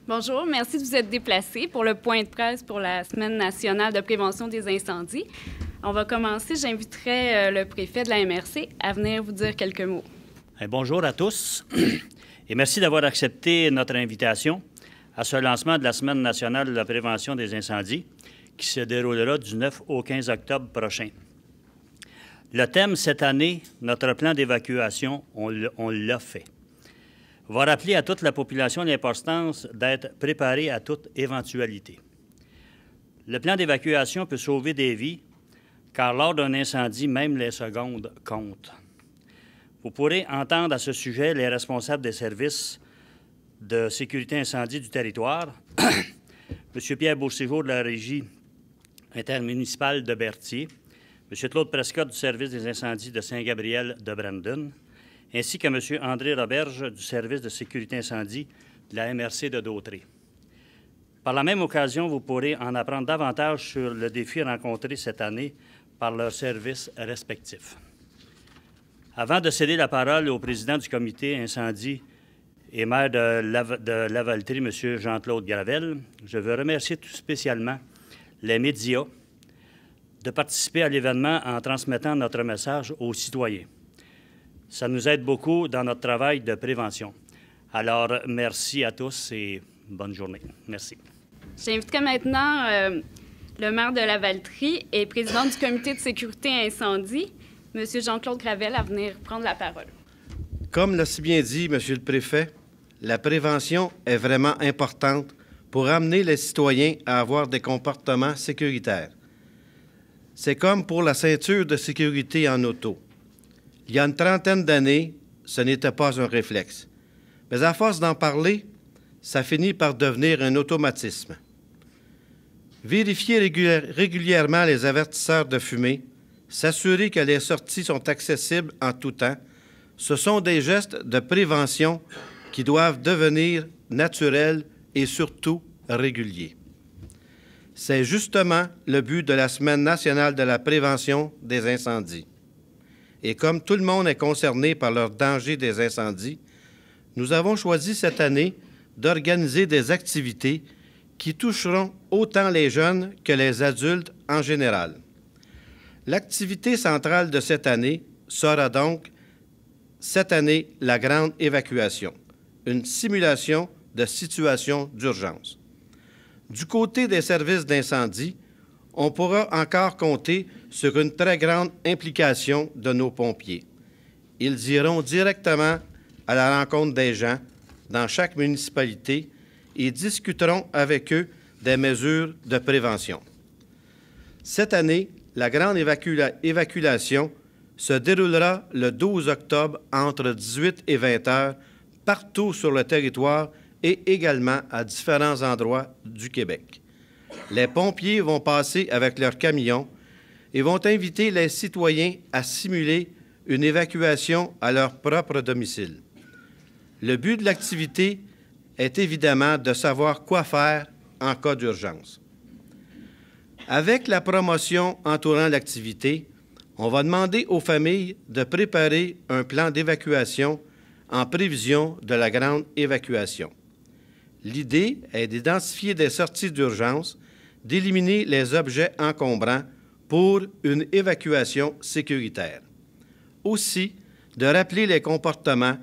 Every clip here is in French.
Bonjour, merci de vous être déplacés pour le point de presse pour la Semaine nationale de prévention des incendies. On va commencer. J'inviterai le préfet de la MRC à venir vous dire quelques mots. Bonjour à tous et merci d'avoir accepté notre invitation à ce lancement de la Semaine nationale de la prévention des incendies qui se déroulera du 9 au 15 octobre prochain. Le thème cette année, notre plan d'évacuation, on l'a fait. Va rappeler à toute la population l'importance d'être préparé à toute éventualité. Le plan d'évacuation peut sauver des vies, car lors d'un incendie, même les secondes comptent. Vous pourrez entendre à ce sujet les responsables des services de sécurité incendie du territoire, M. Pierre Beauséjour de la Régie intermunicipale de Berthier, M. Claude Prescott du service des incendies de Saint-Gabriel de Brandon, ainsi que M. André Roberge du service de sécurité incendie de la MRC de Dautré. Par la même occasion, vous pourrez en apprendre davantage sur le défi rencontré cette année par leurs services respectifs. Avant de céder la parole au président du comité incendie et maire de Lavaltrie, M. Jean-Claude Gravel, je veux remercier tout spécialement les médias de participer à l'événement en transmettant notre message aux citoyens. Ça nous aide beaucoup dans notre travail de prévention. Alors, merci à tous et bonne journée. Merci. J'inviterai maintenant le maire de Lavaltrie et président du comité de sécurité incendie, M. Jean-Claude Gravel, à venir prendre la parole. Comme l'a si bien dit M. le préfet, la prévention est vraiment importante pour amener les citoyens à avoir des comportements sécuritaires. C'est comme pour la ceinture de sécurité en auto. Il y a une trentaine d'années, ce n'était pas un réflexe. Mais à force d'en parler, ça finit par devenir un automatisme. Vérifier régulièrement les avertisseurs de fumée, s'assurer que les sorties sont accessibles en tout temps, ce sont des gestes de prévention qui doivent devenir naturels et surtout réguliers. C'est justement le but de la Semaine nationale de la prévention des incendies. Et comme tout le monde est concerné par le danger des incendies, nous avons choisi cette année d'organiser des activités qui toucheront autant les jeunes que les adultes en général. L'activité centrale de cette année sera donc, cette année, la grande évacuation, une simulation de situation d'urgence. Du côté des services d'incendie, on pourra encore compter sur une très grande implication de nos pompiers. Ils iront directement à la rencontre des gens dans chaque municipalité et discuteront avec eux des mesures de prévention. Cette année, la grande évacuation se déroulera le 12 octobre entre 18 et 20 heures partout sur le territoire et également à différents endroits du Québec. Les pompiers vont passer avec leurs camions et vont inviter les citoyens à simuler une évacuation à leur propre domicile. Le but de l'activité est évidemment de savoir quoi faire en cas d'urgence. Avec la promotion entourant l'activité, on va demander aux familles de préparer un plan d'évacuation en prévision de la grande évacuation. L'idée est d'identifier des sorties d'urgence, d'éliminer les objets encombrants pour une évacuation sécuritaire. Aussi, de rappeler les comportements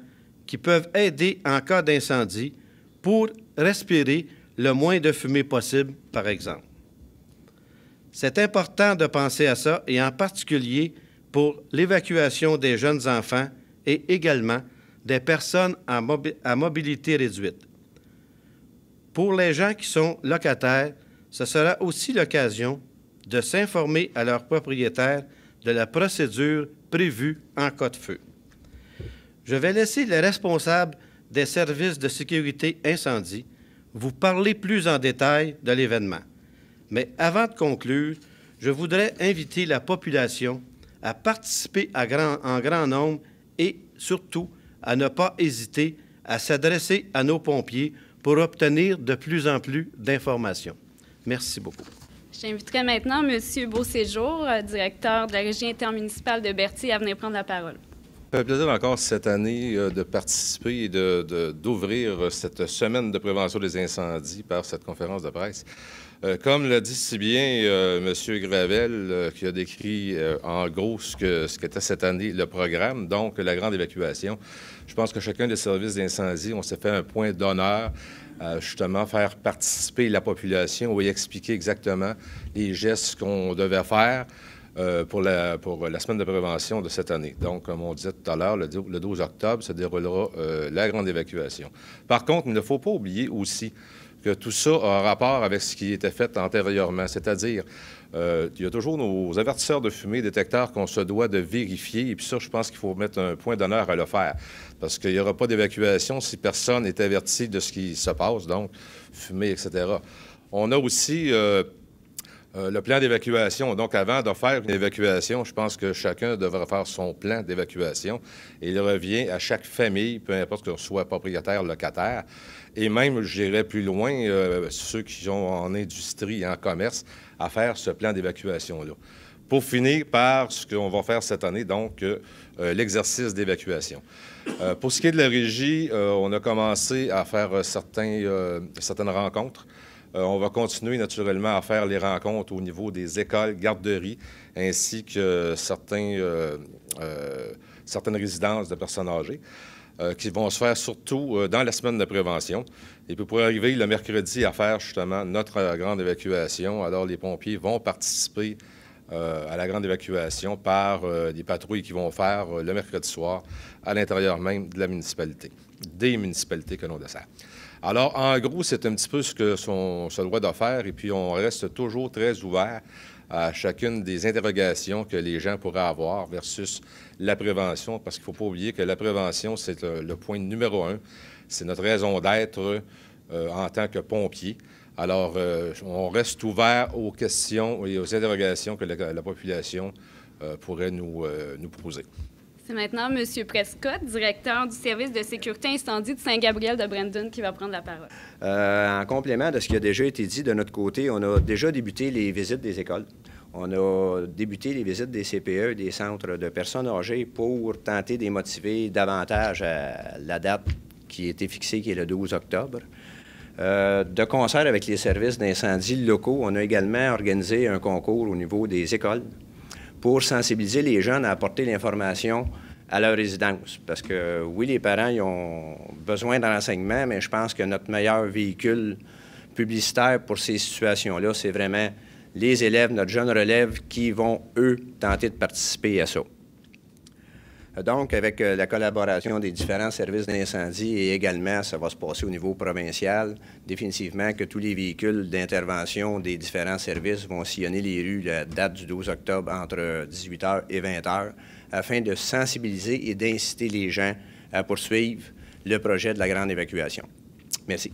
qui peuvent aider en cas d'incendie pour respirer le moins de fumée possible, par exemple. C'est important de penser à ça, et en particulier pour l'évacuation des jeunes enfants et également des personnes à mobilité réduite. Pour les gens qui sont locataires, ce sera aussi l'occasion de s'informer à leurs propriétaires de la procédure prévue en cas de feu. Je vais laisser les responsables des services de sécurité incendie vous parler plus en détail de l'événement. Mais avant de conclure, je voudrais inviter la population à participer en grand nombre et surtout à ne pas hésiter à s'adresser à nos pompiers pour obtenir de plus en plus d'informations. Merci beaucoup. J'inviterai maintenant M. Beauséjour, directeur de la Régie intermunicipale de Berthier, à venir prendre la parole. fait plaisir encore cette année de participer et d'ouvrir cette semaine de prévention des incendies par cette conférence de presse. Comme l'a dit si bien M. Gravel, qui a décrit en gros ce qu'était cette année le programme, donc la grande évacuation, je pense que chacun des services d'incendie, on s'est fait un point d'honneur à justement faire participer la population et expliquer exactement les gestes qu'on devait faire pour la semaine de prévention de cette année. Donc, comme on disait tout à l'heure, le 12 octobre se déroulera la grande évacuation. Par contre, il ne faut pas oublier aussi que tout ça a rapport avec ce qui était fait antérieurement, c'est-à-dire il y a toujours nos avertisseurs de fumée, détecteurs qu'on se doit de vérifier, et puis ça, je pense qu'il faut mettre un point d'honneur à le faire, parce qu'il n'y aura pas d'évacuation si personne n'est averti de ce qui se passe, donc fumée, etc. On a aussi le plan d'évacuation. Donc, avant de faire une évacuation, je pense que chacun devrait faire son plan d'évacuation. Et il revient à chaque famille, peu importe qu'on soit propriétaire, locataire, et même, j'irais plus loin, ceux qui sont en industrie et en commerce, à faire ce plan d'évacuation-là. Pour finir par ce qu'on va faire cette année, donc l'exercice d'évacuation. Pour ce qui est de la régie, on a commencé à faire certaines rencontres. On va continuer naturellement à faire les rencontres au niveau des écoles, garderies, ainsi que certaines résidences de personnes âgées qui vont se faire surtout dans la semaine de prévention. Et puis pour arriver le mercredi à faire justement notre grande évacuation, alors les pompiers vont participer à la grande évacuation par des patrouilles qu'ils vont faire le mercredi soir à l'intérieur même de la municipalité, des municipalités que l'on dessert. Alors, en gros, c'est un petit peu ce que se doit de faire, et puis on reste toujours très ouvert à chacune des interrogations que les gens pourraient avoir versus la prévention, parce qu'il ne faut pas oublier que la prévention, c'est le point numéro 1. C'est notre raison d'être en tant que pompier. Alors, on reste ouvert aux questions et aux interrogations que la population pourrait nous poser. C'est maintenant M. Prescott, directeur du service de sécurité incendie de Saint-Gabriel-de-Brandon, qui va prendre la parole. En complément de ce qui a déjà été dit de notre côté, on a déjà débuté les visites des écoles. On a débuté les visites des CPE, des centres de personnes âgées, pour tenter de les motiver davantage à la date qui a été fixée, qui est le 12 octobre. De concert avec les services d'incendie locaux, on a également organisé un concours au niveau des écoles pour sensibiliser les jeunes à apporter l'information à leur résidence. Parce que, oui, les parents ils ont besoin de renseignements, mais je pense que notre meilleur véhicule publicitaire pour ces situations-là, c'est vraiment les élèves, notre jeune relève, qui vont, eux, tenter de participer à ça. Donc, avec la collaboration des différents services d'incendie et également, ça va se passer au niveau provincial, définitivement que tous les véhicules d'intervention des différents services vont sillonner les rues la date du 12 octobre entre 18h et 20h afin de sensibiliser et d'inciter les gens à poursuivre le projet de la grande évacuation. Merci.